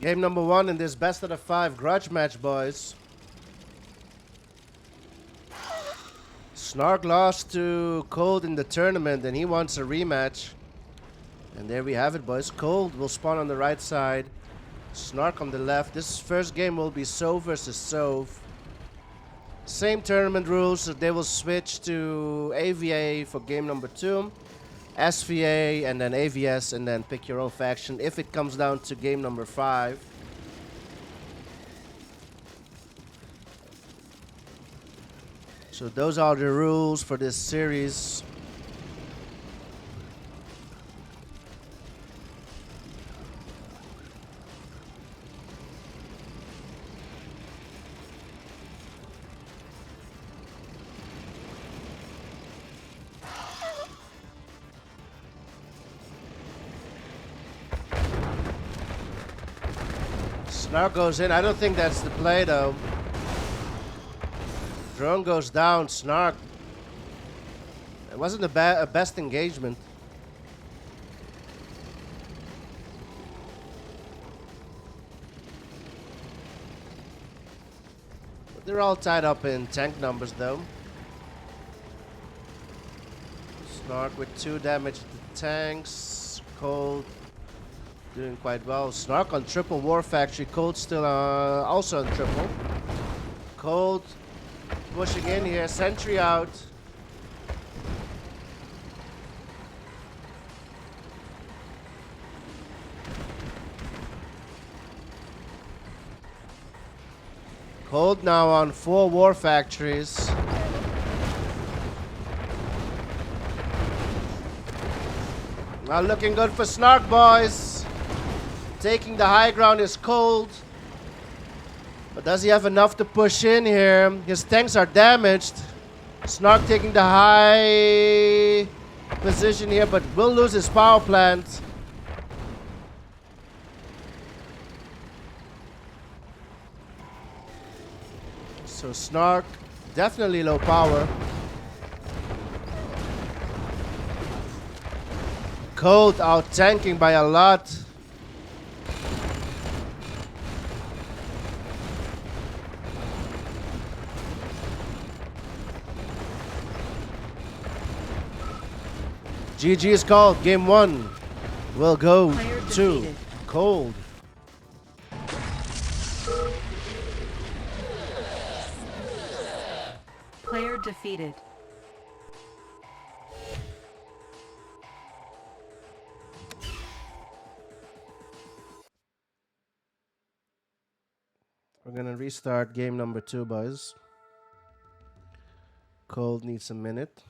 Game number 1 in this best of the 5 grudge match, boys. Snark lost to Cold in the tournament and he wants a rematch. And there we have it, boys. Cold will spawn on the right side. Snark on the left. This first game will be Sov versus Sov. Same tournament rules, so they will switch to AVA for game number 2. SVA and then AVS and then pick your own faction if it comes down to game number 5. So those are the rules for this series. Snark goes in. I don't think that's the play, though. Drone goes down. Snark. It wasn't a best engagement. But they're all tied up in tank numbers, though. Snark with 2 damage to the tanks. Cold doing quite well. Snark on triple war factory. Cold still also on triple. Cold pushing in here. Sentry out. Cold now on 4 war factories. Not looking good for Snark, boys. Taking the high ground is Cold. But does he have enough to push in here? His tanks are damaged. Snark taking the high position here, but will lose his power plant. So Snark, definitely low power. Cold out tanking by a lot. GG is called. Game 1 will go to Cold. Player defeated. We're gonna restart game number 2, boys. Cold needs a minute.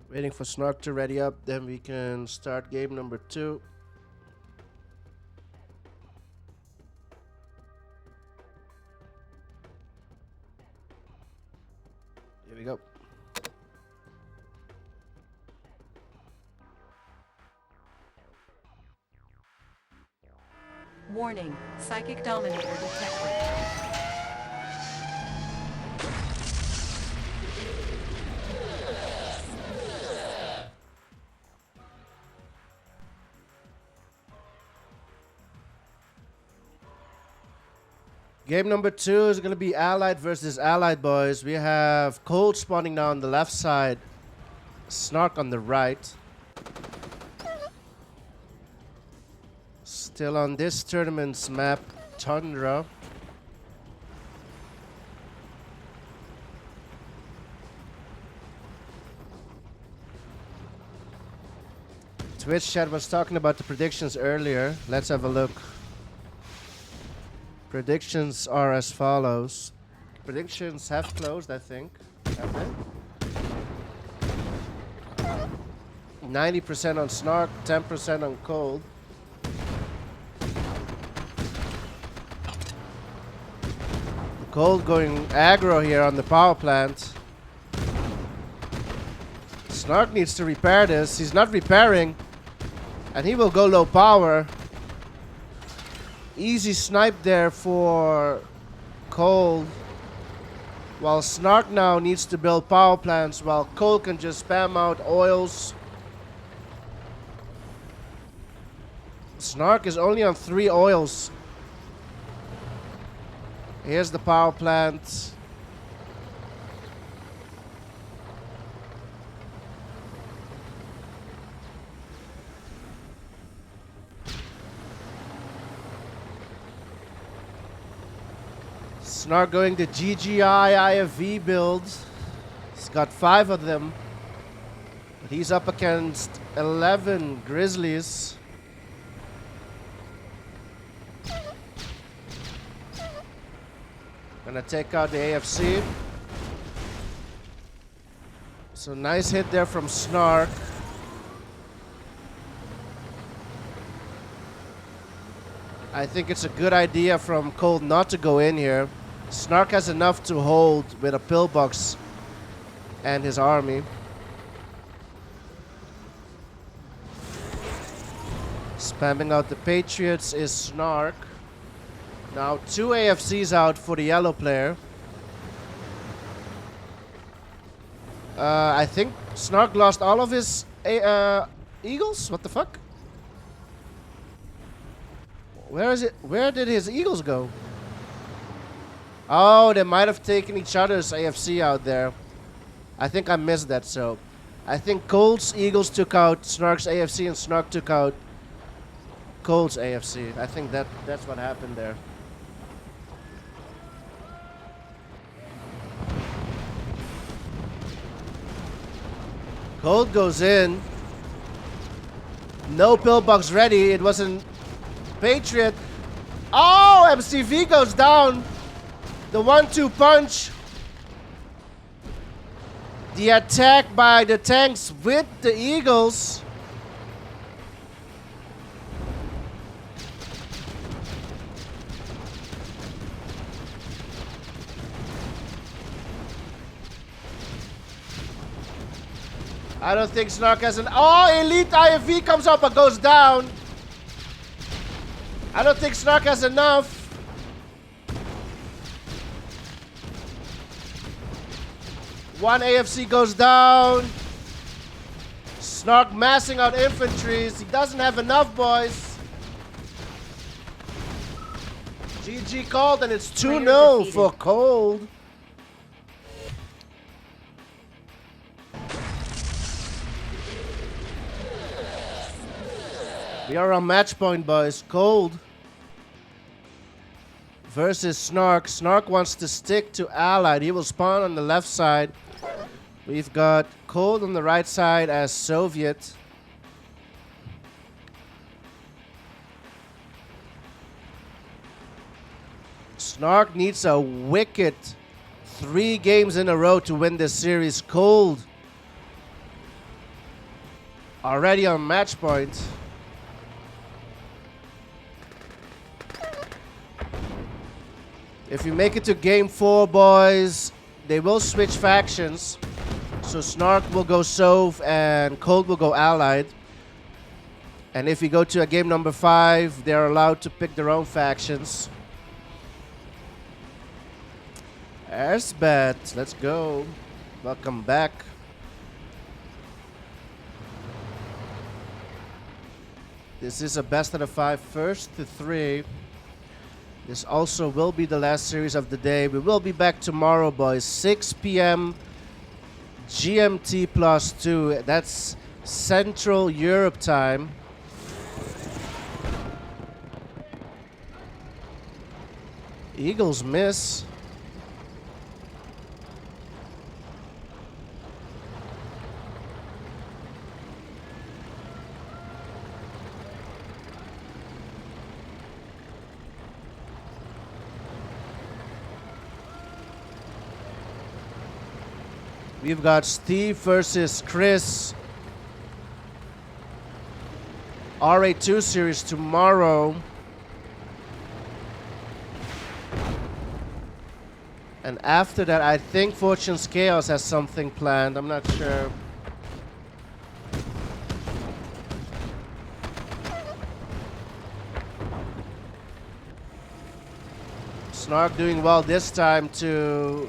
Waiting for Snark to ready up, then we can start game number 2. Here we go. Warning, Psychic Dominator detected. Game number 2 is going to be Allied versus Allied, boys. We have Cold spawning now on the left side. Snark on the right. Still on this tournament's map, Tundra. Twitch chat was talking about the predictions earlier. Let's have a look. Predictions are as follows. Predictions have closed, I think. Have they? 90% on Snark, 10% on Cold. Cold going aggro here on the power plant. Snark needs to repair this. He's not repairing. And he will go low power. Easy snipe there for Cold. While Snark now needs to build power plants while Cold can just spam out oils. Snark is only on 3 oils. Here's the power plant. Snark going to GGI IFV build. He's got 5 of them. But he's up against 11 Grizzlies. Gonna take out the AFC. So nice hit there from Snark. I think it's a good idea from Cold not to go in here. Snark has enough to hold with a pillbox and his army. Spamming out the Patriots is Snark. Now 2 AFCs out for the yellow player. I think Snark lost all of his Eagles? What the fuck? Where is it? Where did his Eagles go? Oh, they might have taken each other's AFC out there. I think I missed that, so. I think Cold's Eagles took out Snark's AFC and Snark took out Cold's AFC. I think that's what happened there. Cold goes in. No pillbox ready. It wasn't Patriot. Oh, MCV goes down. The 1-2 punch. The attack by the tanks with the Eagles. I don't think Snark has an... Oh, Elite IFV comes up but goes down. I don't think Snark has enough. One AFC goes down. Snark massing out infantries. He doesn't have enough, boys. GG called, and it's 2-0 for Cold. We are on match point, boys. Cold versus Snark. Snark wants to stick to Allied. He will spawn on the left side. We've got Cold on the right side as Soviet. Snark needs a wicked 3 games in a row to win this series. Cold already on match point. If you make it to game 4, boys, they will switch factions. So Snark will go Sov and Cold will go Allied. And if you go to a game number 5, they're allowed to pick their own factions. Airsbat, let's go. Welcome back. This is a best out of 5, first to 3. This also will be the last series of the day. We will be back tomorrow, boys. 6 p.m. GMT +2. That's Central Europe time. Eagles miss. We've got Steve versus Chris. RA2 series tomorrow. And after that, I think Fortune's Chaos has something planned. I'm not sure. Snark doing well this time to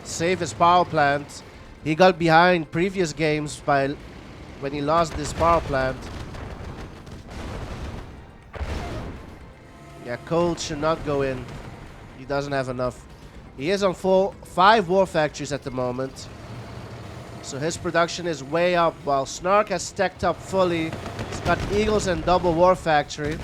save his power plant. He got behind previous games by when he lost this power plant. Yeah, Cold should not go in. He doesn't have enough. He is on 5 war factories at the moment. So his production is way up while Snark has stacked up fully. He's got Eagles and double war factory.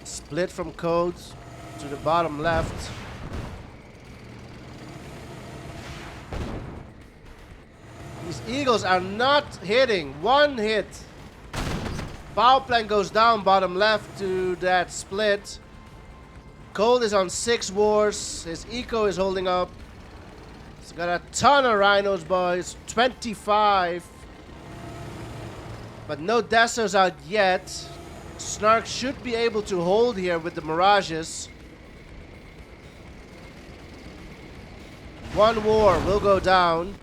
Split from Codes to the bottom left. These Eagles are not hitting. One hit. Power plant goes down bottom left to that split. Cold is on 6 wars. His eco is holding up. He's got a ton of rhinos, boys. 25. But no Dassos out yet. Snark should be able to hold here with the Mirages. 1 war will go down.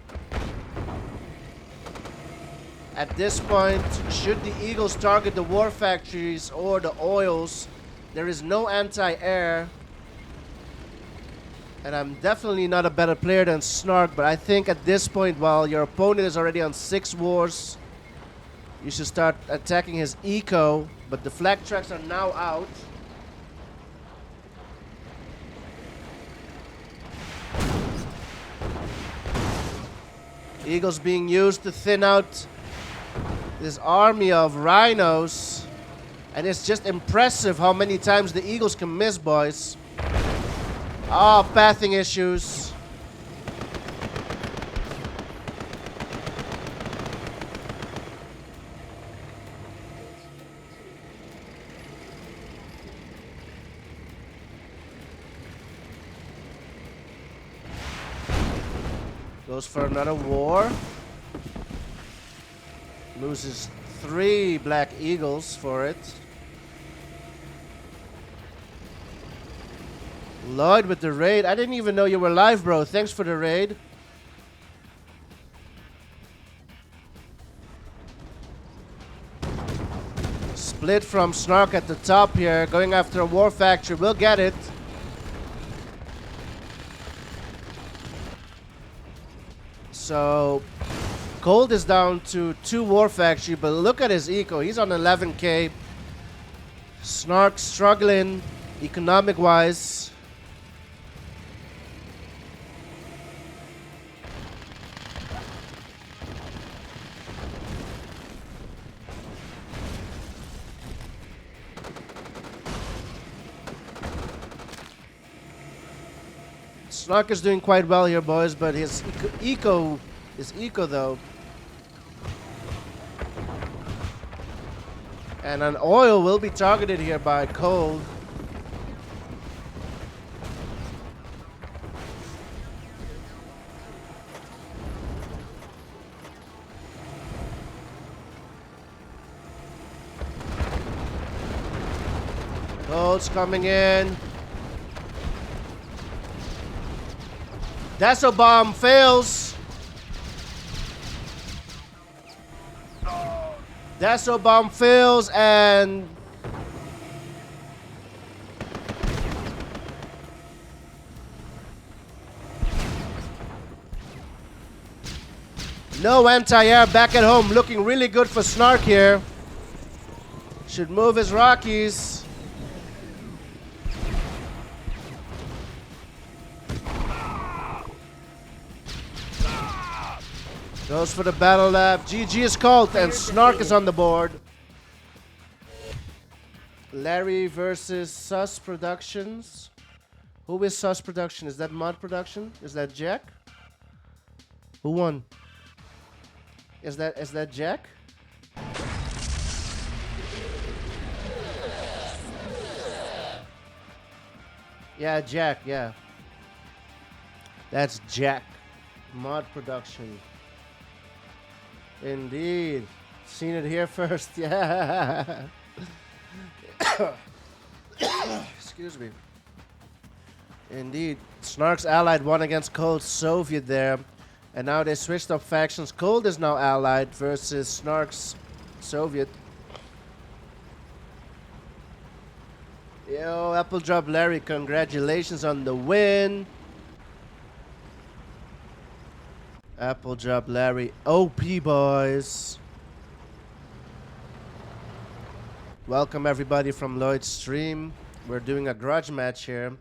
At this point, should the Eagles target the war factories or the oils, there is no anti-air. And I'm definitely not a better player than Snark, but I think at this point, while your opponent is already on 6 wars, you should start attacking his eco, but the flag tracks are now out. Eagles being used to thin out this army of rhinos. And it's just impressive how many times the Eagles can miss, boys. Ah, pathing issues. Goes for another war. Loses 3 Black Eagles for it. Lloyd with the raid. I didn't even know you were live, bro. Thanks for the raid. Split from Snark at the top here. Going after a war factory. We'll get it. So Cold is down to 2 war factory, but look at his eco. He's on 11k. Snark struggling economic wise. Snark is doing quite well here, boys, but his eco though. And an oil will be targeted here by Cold. Cold's coming in. Dasso bomb fails. Dasso bomb fails and no anti-air back at home. Looking really good for Snark here. Should move his Rockies. Goes for the battle lab. GG is called and Snark is on the board. Larry versus Sus Productions. Who is Sus Production? Is that Mod Production? Is that Jack? Who won? Is that Jack? Yeah, Jack, yeah. That's Jack. Mod production. Indeed. Seen it here first, yeah. Excuse me. Indeed. Snark's allied won against Cold's Soviet there. And now they switched up factions. Cold is now allied versus Snark's Soviet. Yo, Apple Drop Larry, congratulations on the win. Apple Drop Larry, OP boys. Welcome everybody from Lloyd's stream. We're doing a grudge match here.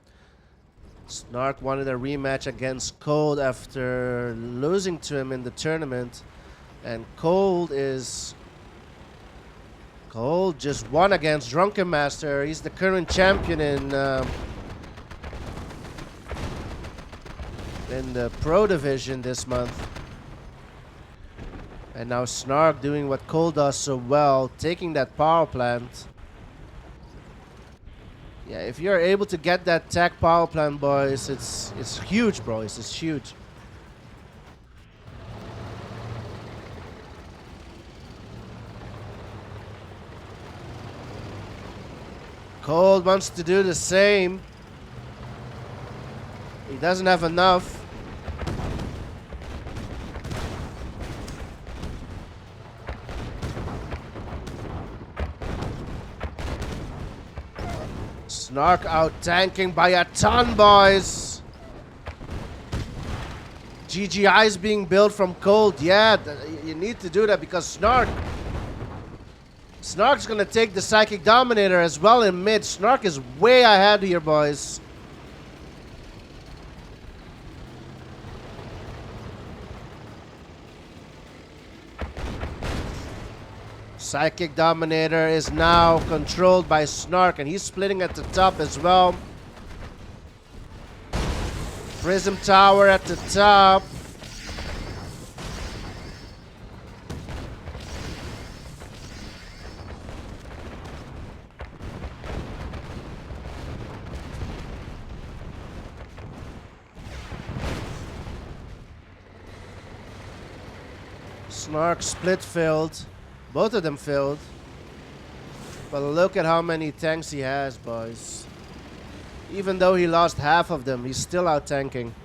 Snark wanted a rematch against Cold after losing to him in the tournament. And Cold just won against Drunken Master. He's the current champion in the Pro Division this month. And now Snark doing what Cold does so well, taking that power plant. Yeah, if you're able to get that tech power plant, boys, it's huge, bro. It's huge. Cold wants to do the same. He doesn't have enough. Snark out tanking by a ton, boys. GGI is being built from Cold. Yeah, you need to do that because Snark's gonna take the Psychic Dominator as well in mid. Snark is way ahead here, boys. Psychic Dominator is now controlled by Snark, and he's splitting at the top as well. Prism Tower at the top. Snark split failed. Both of them failed. But look at how many tanks he has, boys. Even though he lost half of them, he's still out tanking.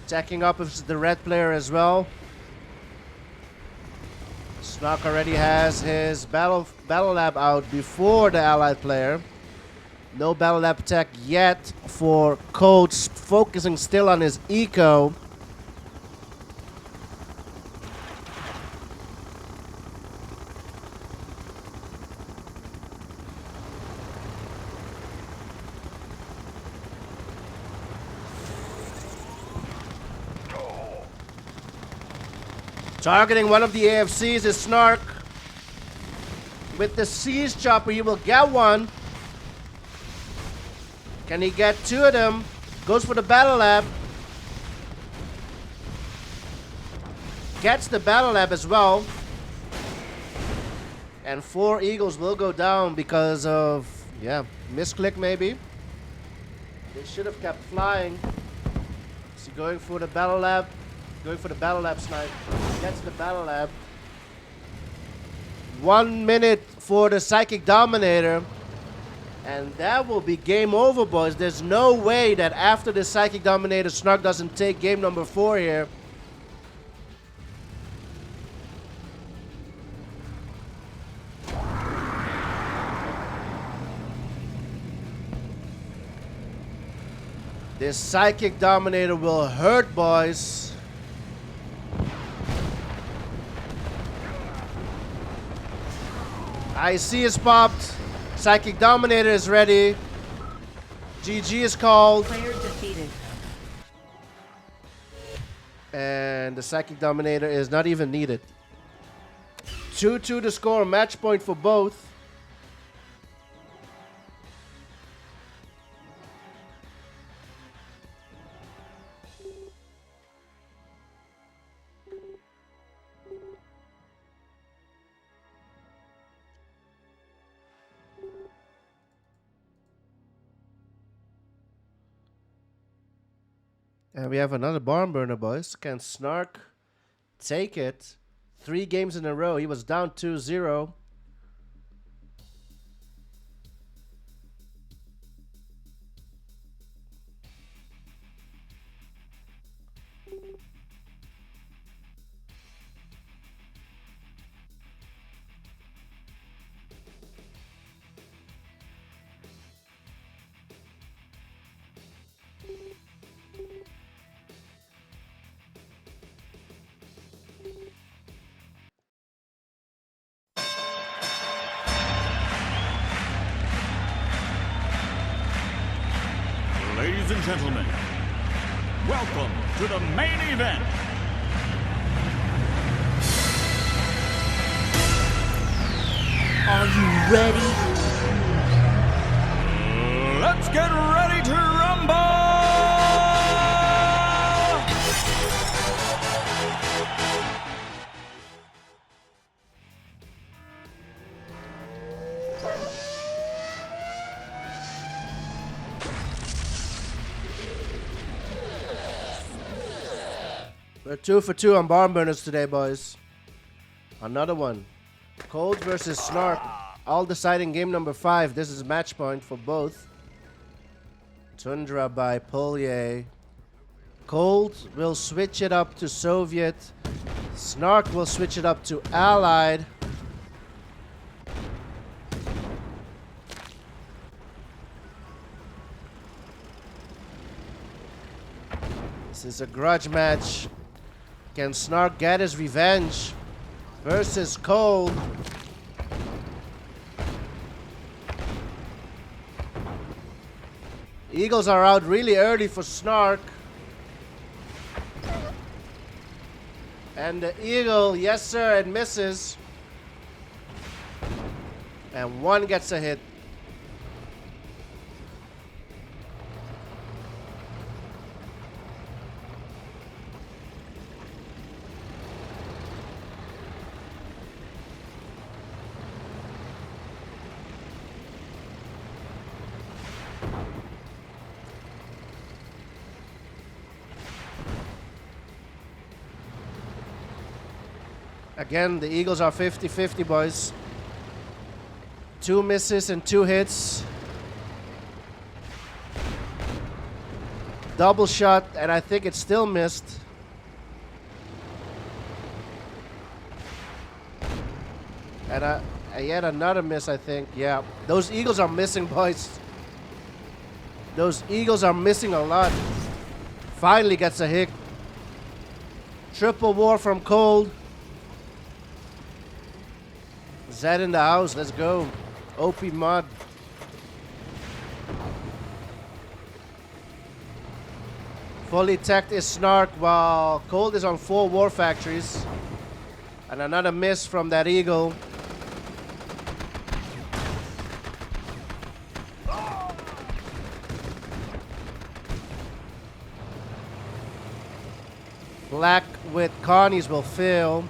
Attacking up is the red player as well. Snark already has his battle lab out before the allied player. No battle lab attack yet for Cold, focusing still on his eco. Targeting one of the AFCs is Snark. With the Siege Chopper, he will get one. Can he get two of them? Goes for the Battle Lab. Gets the Battle Lab as well. And 4 Eagles will go down because of, yeah, misclick maybe. They should have kept flying. Is he going for the Battle Lab? Going for the Battle Lab snipe. Gets the Battle Lab. 1 minute for the Psychic Dominator. And that will be game over, boys. There's no way that after the Psychic Dominator, Snark doesn't take game number 4 here. This Psychic Dominator will hurt, boys. IC is popped. Psychic Dominator is ready. GG is called. Player defeated. And the Psychic Dominator is not even needed. 2-2 to score. Match point for both. And we have another barn burner, boys. Can Snark take it? 3 games in a row. He was down 2-0. Ladies and gentlemen, welcome to the main event. Are you ready? Let's get ready to rumble! We're 2 for 2 on barn burners today, boys. Another one. Cold versus Snark. All deciding game number 5. This is match point for both. Tundra by Polye. Cold will switch it up to Soviet. Snark will switch it up to Allied. This is a grudge match. Can Snark get his revenge versus Cold? Eagles are out really early for Snark. And the Eagle, yes sir, it misses. And one gets a hit. Again, the Eagles are 50-50, boys. 2 misses and 2 hits. Double shot, and I think it still missed. And yet another miss, I think. Yeah, those Eagles are missing, boys. Those Eagles are missing a lot. Finally gets a hit. Triple war from Cold. Zed in the house, let's go. OP mod. Fully teched is Snark while Cold is on 4 war factories. And another miss from that Eagle. Black with Connie's will fail.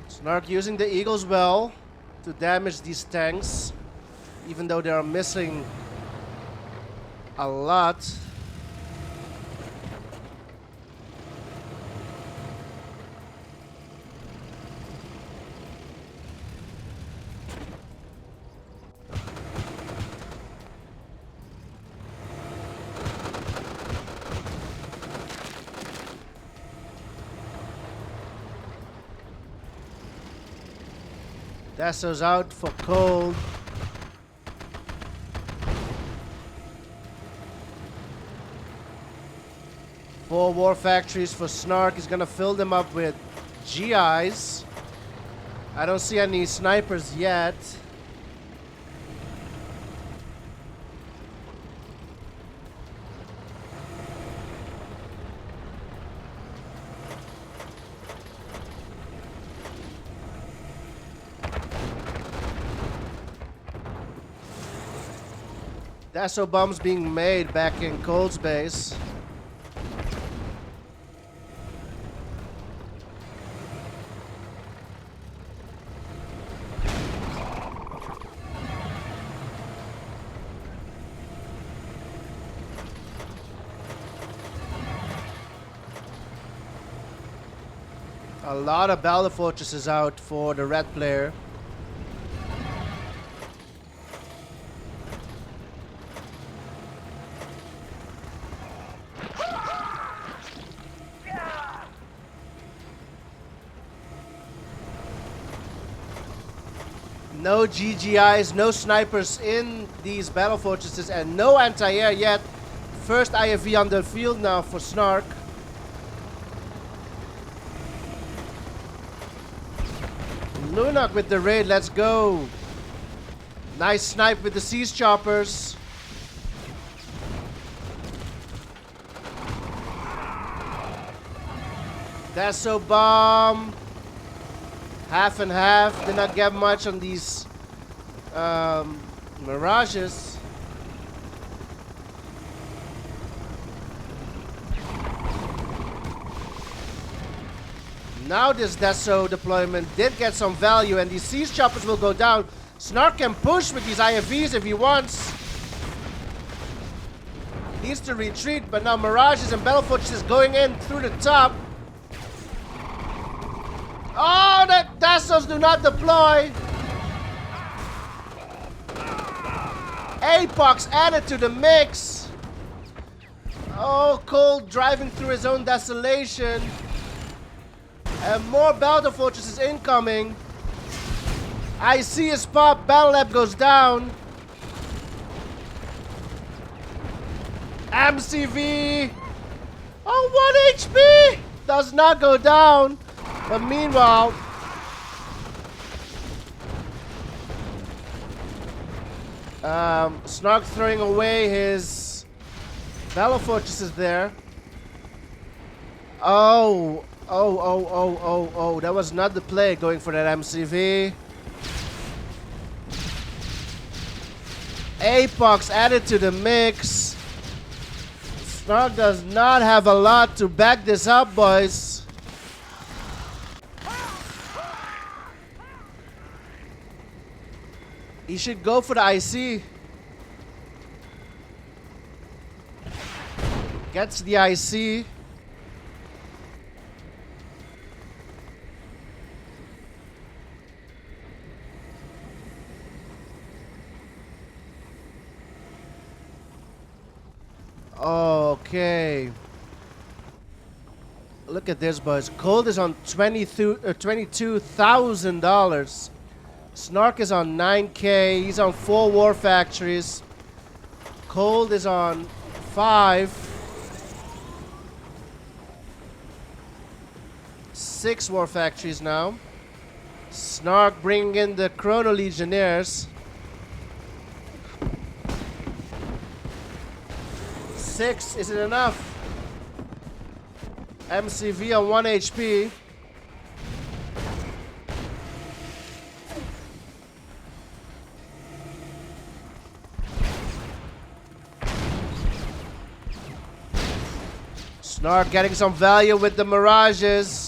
Snark using the Eagles well to damage these tanks, even though they are missing a lot. Dasso's out for Cold. Four war factories for Snark. He's gonna fill them up with GIs. I don't see any snipers yet. Dasso bombs being made back in Cold's base. A lot of Battle Fortresses out for the red player. No GGIs, no snipers in these Battle Fortresses, and no anti-air yet. First IFV on the field now for Snark. Lunok with the raid, let's go. Nice snipe with the Siege Choppers. Deso bomb. Half and half. Did not get much on these mirages. Now this Deso deployment did get some value, and these Siege Choppers will go down. Snark can push with these IFVs if he wants. Needs to retreat, but now Mirages and Battle Fortresses going in through the top. Oh, the Desos do not deploy. Apox added to the mix. Oh, Cold driving through his own desolation. And more Battle Fortresses incoming. I see his pop. Battle Lab goes down. MCV. Oh, 1 HP. Does not go down. But meanwhile, Snark throwing away his Battle Fortresses there. Oh, that was not the play, going for that MCV. Apox added to the mix. Snark does not have a lot to back this up, boys. He should go for the IC. Gets the IC. Okay. Look at this, boys. Cold is on $22,000. Snark is on 9K. He's on 4 war factories. Cold is on 5. 6 war factories now. Snark bringing in the Chrono Legionnaires. 6, is it enough? MCV on 1 HP. Snark getting some value with the Mirages.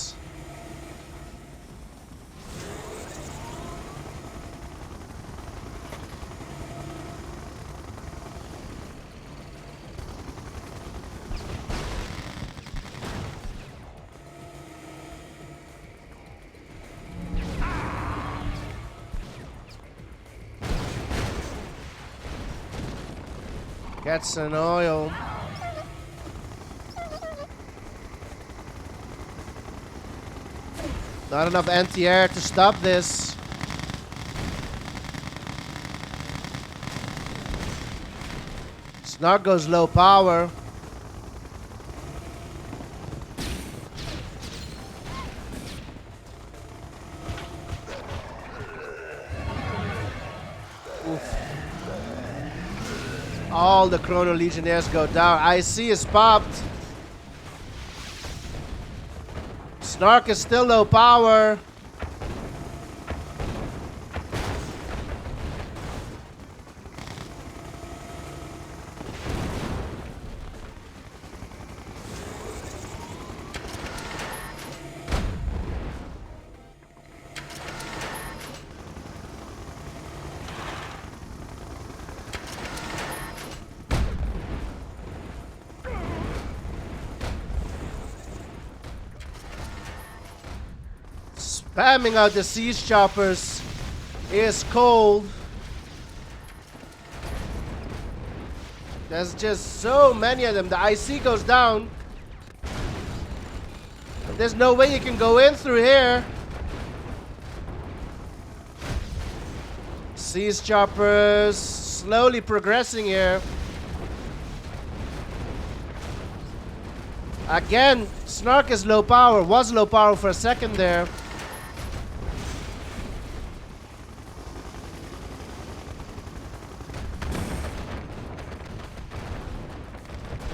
Gets an oil. Not enough anti-air to stop this. Snark goes low power. Oof. All the Chrono Legionnaires go down. IC is popped. Snark is still low power. Spamming out the siege choppers is Cold. There's just so many of them. The IC goes down. There's no way you can go in through here. Siege choppers slowly progressing here. Again, Snark is low power. Was low power for a second there.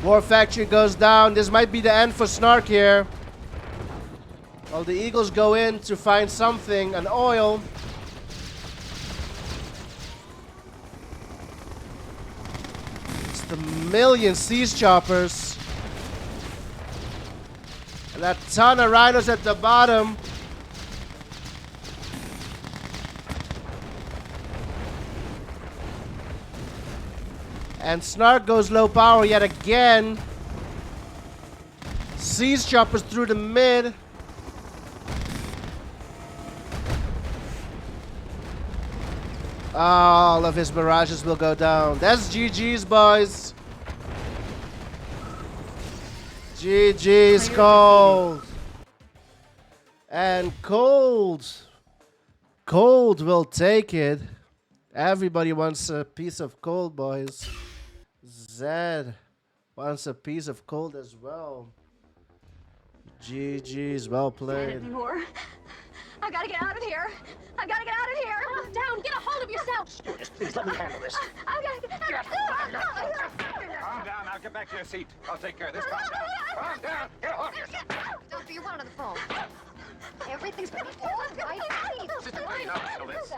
War Factory goes down. This might be the end for Snark here. Well, the Eagles go in to find something, an oil. It's the million siege choppers. And a ton of rhinos at the bottom. And Snark goes low power yet again. Siege choppers through the mid. All of his barrages will go down. That's GG's, boys. GG's, Cold. And Cold will take it. Everybody wants a piece of Cold, boys. Zed wants a piece of Cold as well. GG's, well played. Anymore. I gotta get out of here. I gotta get out of here. Calm down. Get a hold of yourself. Stewardess, please let me handle this. I gotta get Calm down. Now get back to your seat. I'll take care of this. Calm down. Calm down. Get off yourself. Doctor, you're one on the phone. Everything's gonna be all right. Sister, please, I'll handle this.